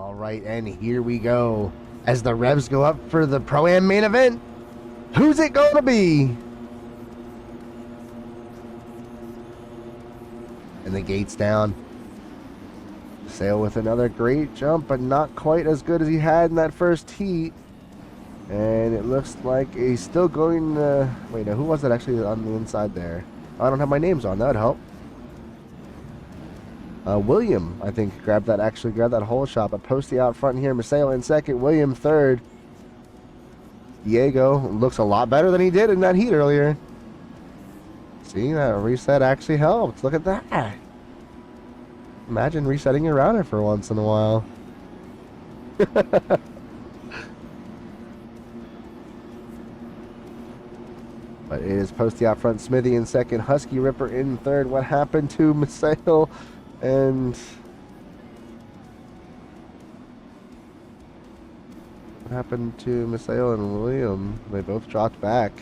All right, and here we go. As the revs go up for the Pro-Am main event, who's it going to be? And the gate's down. Sail with another great jump, but not quite as good as he had in that first heat. And it looks like he's still going... wait, now who was that actually on the inside there? I don't have my names on. That would help. William, I think, grabbed that whole shot. But Posty out front here. Maseo in second. William third. Diego looks a lot better than he did in that heat earlier. See, that reset actually helped. Look at that. Imagine resetting your router for once in a while. But it is Posty out front, Smithy in second, Husky Ripper in third. What happened to Maseo and... what happened to Maseo and William? They both dropped back.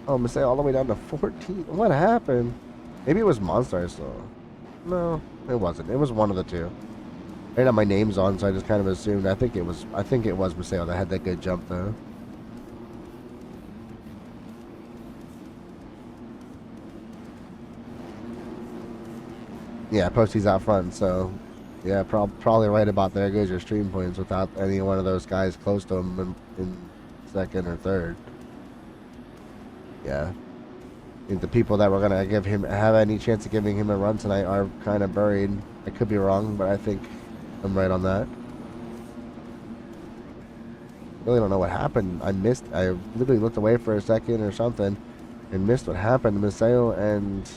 Oh, Maseo all the way down to 14. What happened? Maybe it was Monster I saw. No, it wasn't. It was one of the two. I didn't have my names on, so I just kind of assumed. I think it was Maseo that had that good jump though. Yeah, Posty's out front, so yeah, probably right about there goes your stream points without any one of those guys close to him in second or third. Yeah, I think the people that were gonna have any chance of giving him a run tonight are kind of buried. I could be wrong, but I think I'm right on that. Really don't know what happened. I literally looked away for a second or something and missed what happened. Maseo and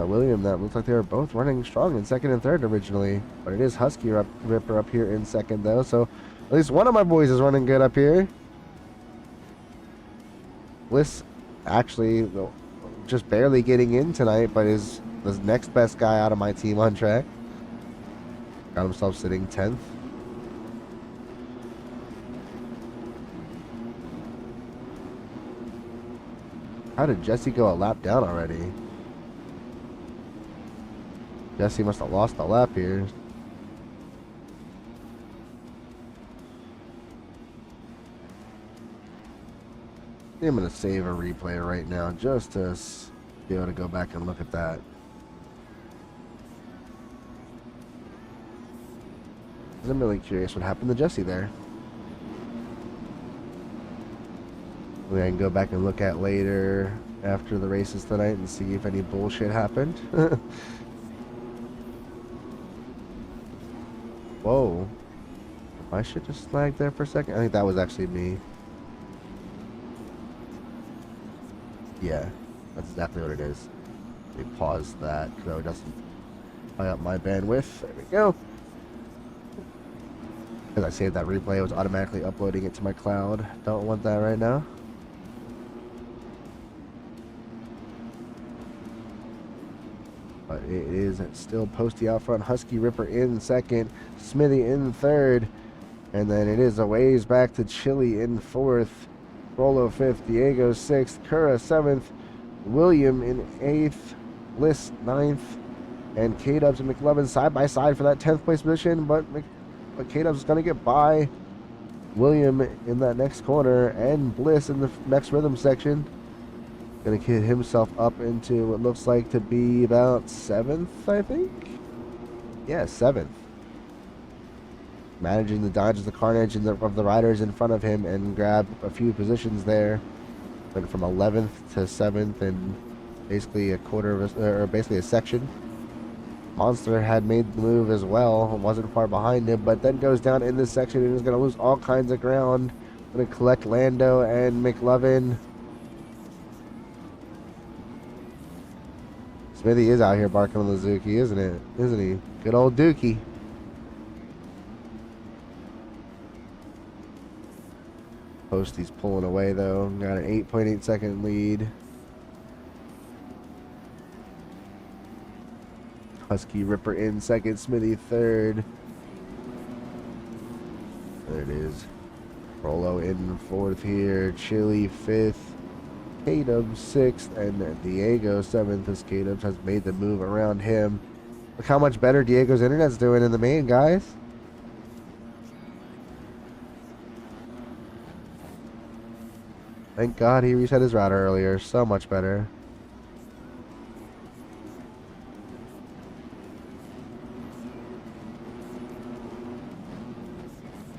William, that looks like they were both running strong in second and third originally, but it is Husky Ripper up here in second though, so at least one of my boys is running good up here. Bliss actually just barely getting in tonight, but is the next best guy out of my team on track. Got himself sitting 10th. How did Jesse go a lap down already? Jesse must have lost a lap here. I'm going to save a replay right now just to be able to go back and look at that. I'm really curious what happened to Jesse there. We can go back and look at later after the races tonight and see if any bullshit happened. Whoa. I should just lag there for a second. I think that was actually me. Yeah, that's exactly what it is. Let me pause that so it doesn't tie up my bandwidth. There we go. As I saved that replay, I was automatically uploading it to my cloud. Don't want that right now. But it is still Posty out front, Husky Ripper in second, Smithy in third, and then it is a ways back to Chili in fourth, Rolo fifth, Diego sixth, Cura seventh, William in eighth, Bliss ninth, and K-Dubs and McLovin side by side for that 10th place position, but K-Dubs is going to get by William in that next corner, and Bliss in the next rhythm section. Going to get himself up into what looks like to be about 7th, I think? Yeah, 7th. Managing the dodges, the carnage of the riders in front of him and grab a few positions there. Went from 11th to 7th in basically a quarter of or basically a section. Monster had made the move as well. Wasn't far behind him, but then goes down in this section and is going to lose all kinds of ground. Going to collect Lando and McLovin. Smithy is out here barking on the Zuki, isn't it? Isn't he? Good old Dookie. Posty's pulling away though. Got an 8.8 second lead. Husky Ripper in second, Smithy third. There it is. Rolo in fourth here. Chili fifth. K-Dubs sixth, and Diego seventh as K-Dubs has made the move around him. Look how much better Diego's internet's doing in the main, guys. Thank God he reset his router earlier. So much better.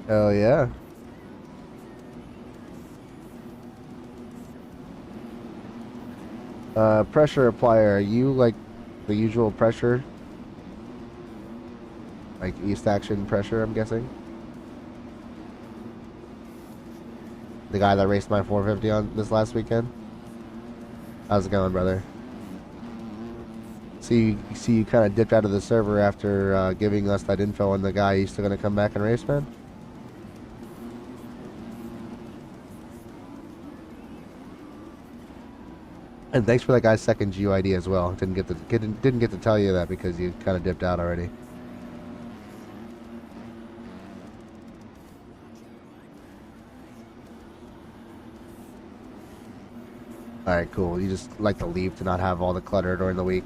Hell yeah. Pressure applier. Are you like the usual pressure? Like East Action pressure, I'm guessing? The guy that raced my 450 on this last weekend? How's it going, brother? See, you kind of dipped out of the server after giving us that info on the guy. You still gonna come back and race, man? And thanks for that guy's second GUID as well. Didn't get to tell you that because you kind of dipped out already. All right, cool. You just like to leave to not have all the clutter during the week.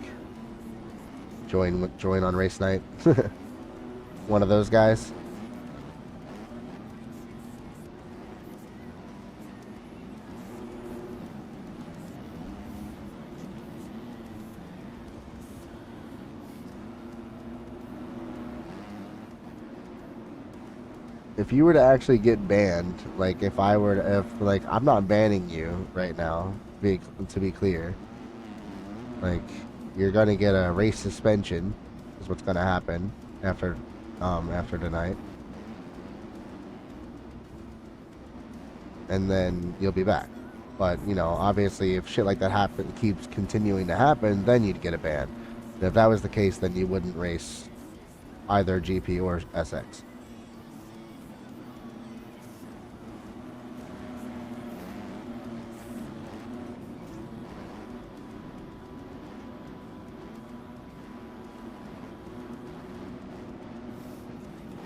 Join on race night. One of those guys. If you were to actually get banned, like if like I'm not banning you right now, to be clear, like you're gonna get a race suspension, is what's gonna happen after tonight, and then you'll be back. But you know, obviously, if shit like that keeps continuing to happen, then you'd get a ban. And if that was the case, then you wouldn't race either GP or SX.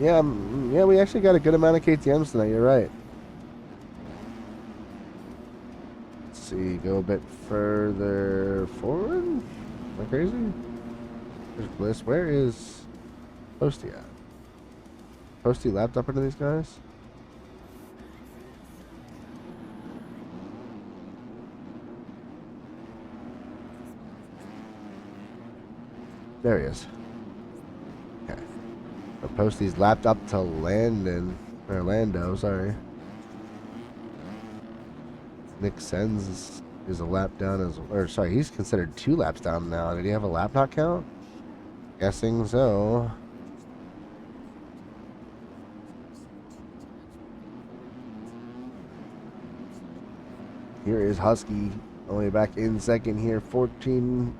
Yeah, yeah, we actually got a good amount of KTMs tonight. You're right. Let's see, go a bit further forward. Am I crazy? There's Bliss. Where is Posty at? Posty lapped up into these guys? There he is. Okay. But Posty's lapped up to Lando, sorry. Nick Sens is a lap down sorry, he's considered 2 laps down now. Did he have a lap not count? Guessing so. Here is Husky, only back in second here, 14,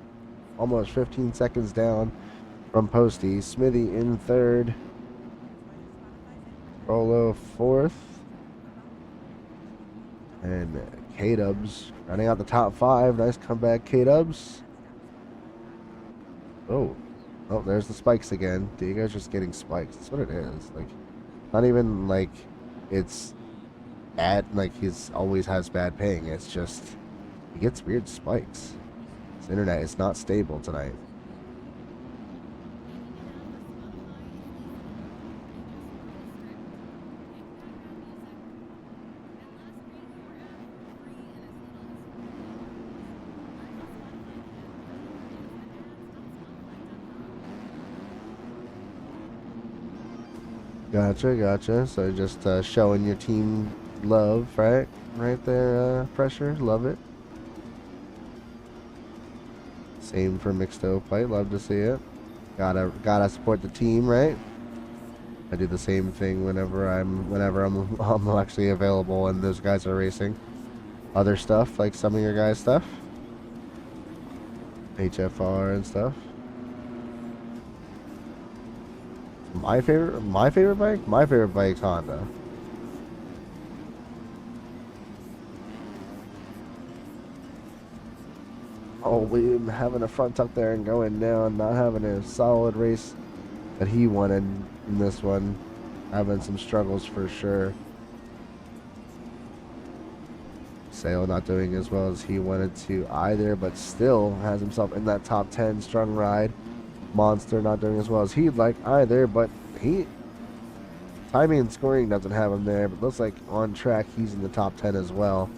almost 15 seconds down from Posty. Smithy in third. Rolo fourth. And K-Dubs running out the top 5. Nice comeback, K-Dubs. Oh, there's the spikes again. Diego's just getting spikes. That's what it is. Like, not even like it's bad. Like he's always has bad ping. It's just he gets weird spikes. His internet is not stable tonight. Gotcha. So just showing your team love, right? Right there, Pressure. Love it. Same for Mixed Pipe. Love to see it. Gotta support the team, right? I do the same thing whenever I'm actually available and those guys are racing. Other stuff, like some of your guys' stuff. HFR and stuff. My favorite bike? My favorite bike's Honda. Oh, William having a front tuck there and going down, not having a solid race that he wanted in this one. Having some struggles for sure. Sale not doing as well as he wanted to either, but still has himself in that top 10 strong ride. Monster not doing as well as he'd like either, but timing and scoring doesn't have him there, but looks like on track he's in the top 10 as well.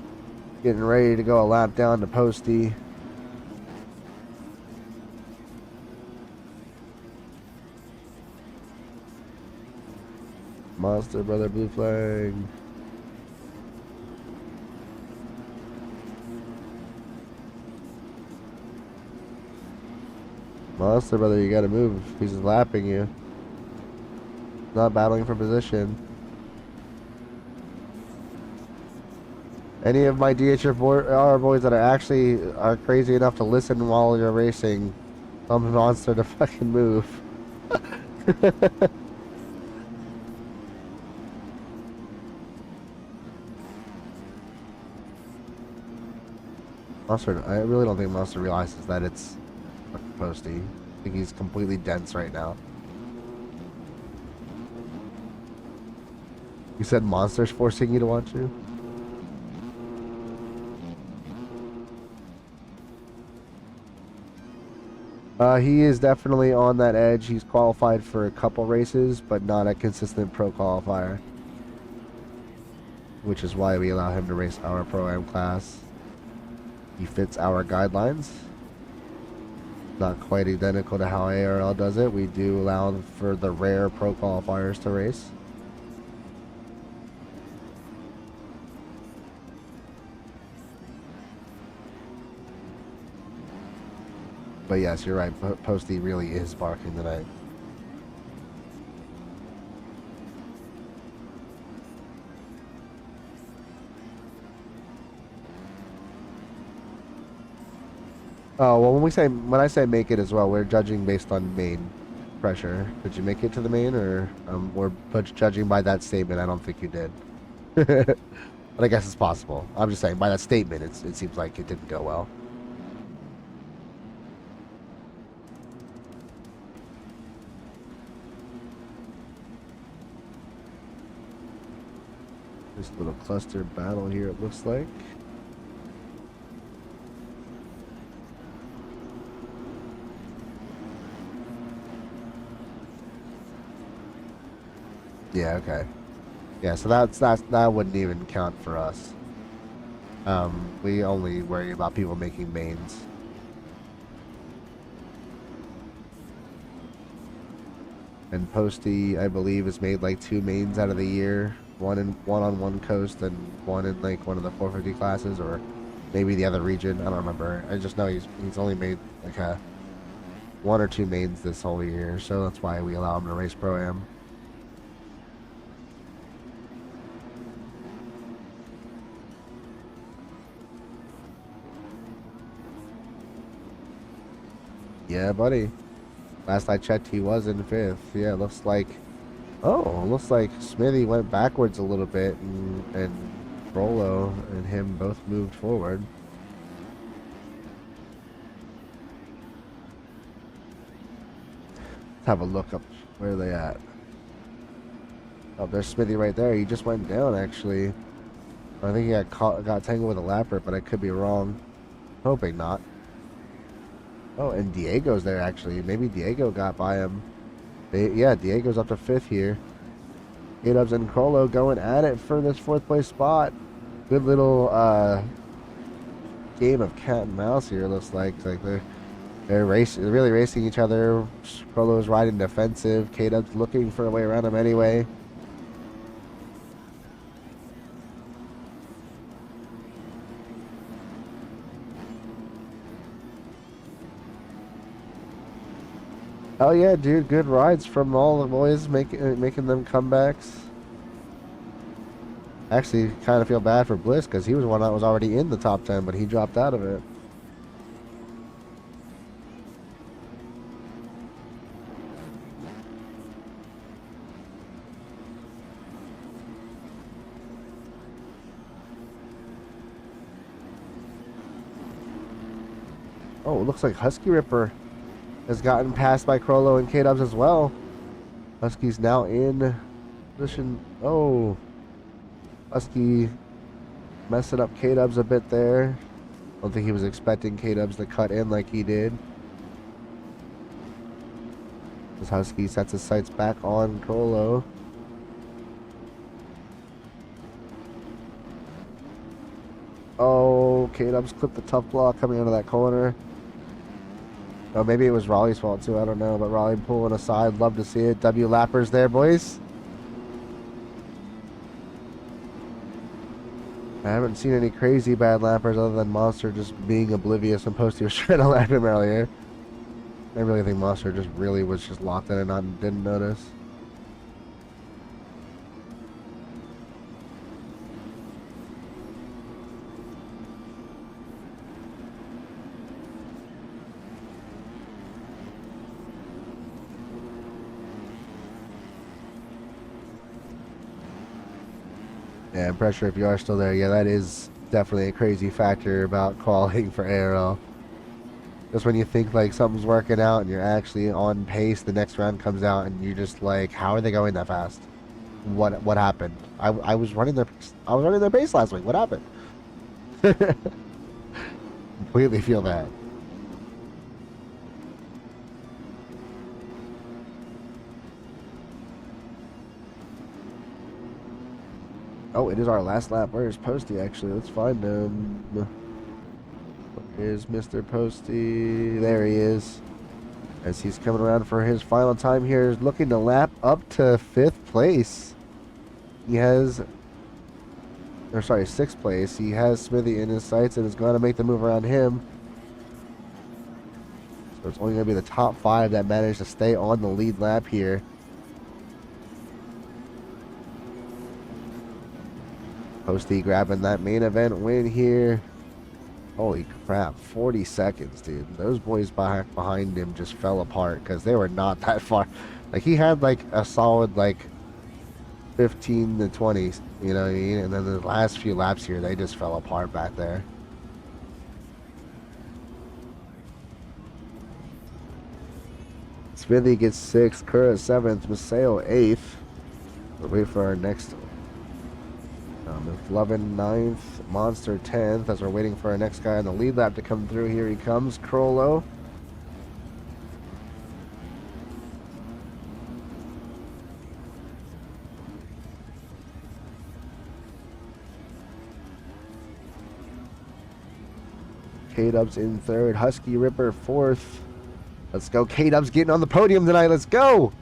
Getting ready to go a lap down to Posty. Monster Brother blue flag. Monster Brother, you gotta move. He's lapping you. Not battling for position. Any of my DHR boys that are crazy enough to listen while you're racing, tell Monster to fucking move. Monster, I really don't think Monster realizes that it's Posty. I think he's completely dense right now. You said Monster's forcing you to watch you? He is definitely on that edge. He's qualified for a couple races, but not a consistent pro qualifier. Which is why we allow him to race our Pro-Am class. He fits our guidelines. Not quite identical to how ARL does it. We do allow for the rare pro qualifiers to race. But yes, you're right. Posty really is barking tonight. Oh, well, when I say make it as well, we're judging based on main pressure. Did you make it to the main, or we're judging by that statement? I don't think you did. But I guess it's possible. I'm just saying by that statement, it seems like it didn't go well. This little cluster battle here, it looks like. Yeah, okay. Yeah, so that wouldn't even count for us. We only worry about people making mains. And Posty, I believe, has made like 2 mains out of the year. One on one coast and one in like one of the 450 classes, or maybe the other region. I don't remember. I just know he's only made like 1 or 2 mains this whole year, so that's why we allow him to race Pro-Am. Yeah, buddy. Last I checked, he was in 5th. Yeah, looks like Smithy went backwards a little bit, and Rolo and him both moved forward. Let's have a look up. Where are they at? Oh, there's Smithy right there. He just went down, actually. I think he got tangled with a lapper, but I could be wrong. Hoping not. Oh, and Diego's there, actually. Maybe Diego got by him. Yeah, Diego's up to 5th here. K-Dubs and Crollo going at it for this 4th place spot. Good little game of cat and mouse here, looks like. They're really racing each other. Crollo's riding defensive. K-Dubs looking for a way around him anyway. Oh yeah, dude, good rides from all the boys, making them comebacks. Actually, kind of feel bad for Bliss because he was one that was already in the top 10, but he dropped out of it. Oh, it looks like Husky Ripper has gotten passed by Crollo and K-Dubs as well. Husky's now in position. Oh, Husky messing up K-Dubs a bit there. I don't think he was expecting K-Dubs to cut in like he did. As Husky sets his sights back on Crollo. Oh, K-Dubs clipped the tough block coming out of that corner. Oh, maybe it was Raleigh's fault too. I don't know. But Raleigh pulling aside. Love to see it. W lappers there, boys. I haven't seen any crazy bad lappers other than Monster just being oblivious when Posty was trying to lap him earlier. I really think Monster just really was just locked in and didn't notice. Yeah, I'm pretty sure if you are still there, yeah, that is definitely a crazy factor about qualifying for ARL. Just when you think like something's working out and you're actually on pace, the next round comes out and you're just like, how are they going that fast? What happened? I was running their pace last week. What happened? Completely feel that. Oh, it is our last lap. Where's Posty, actually? Let's find him. Here's Mr. Posty. There he is. As he's coming around for his final time here, looking to lap up to 5th place. He has... Or sorry, 6th place. He has Smithy in his sights and is going to make the move around him. So it's only going to be the top 5 that manage to stay on the lead lap here. Posty grabbing that main event win here. Holy crap, 40 seconds, dude. Those boys back behind him just fell apart because they were not that far. Like, he had, like, a solid, like, 15 to 20, you know what I mean? And then the last few laps here, they just fell apart back there. Smithy gets 6th, Kura 7th, Maseo 8th. We'll wait for our next McLovin 9th, Monster 10th, as we're waiting for our next guy on the lead lap to come through. Here he comes, Crollo. K-Dubs in 3rd, Husky Ripper 4th. Let's go, K-Dubs getting on the podium tonight, let's go!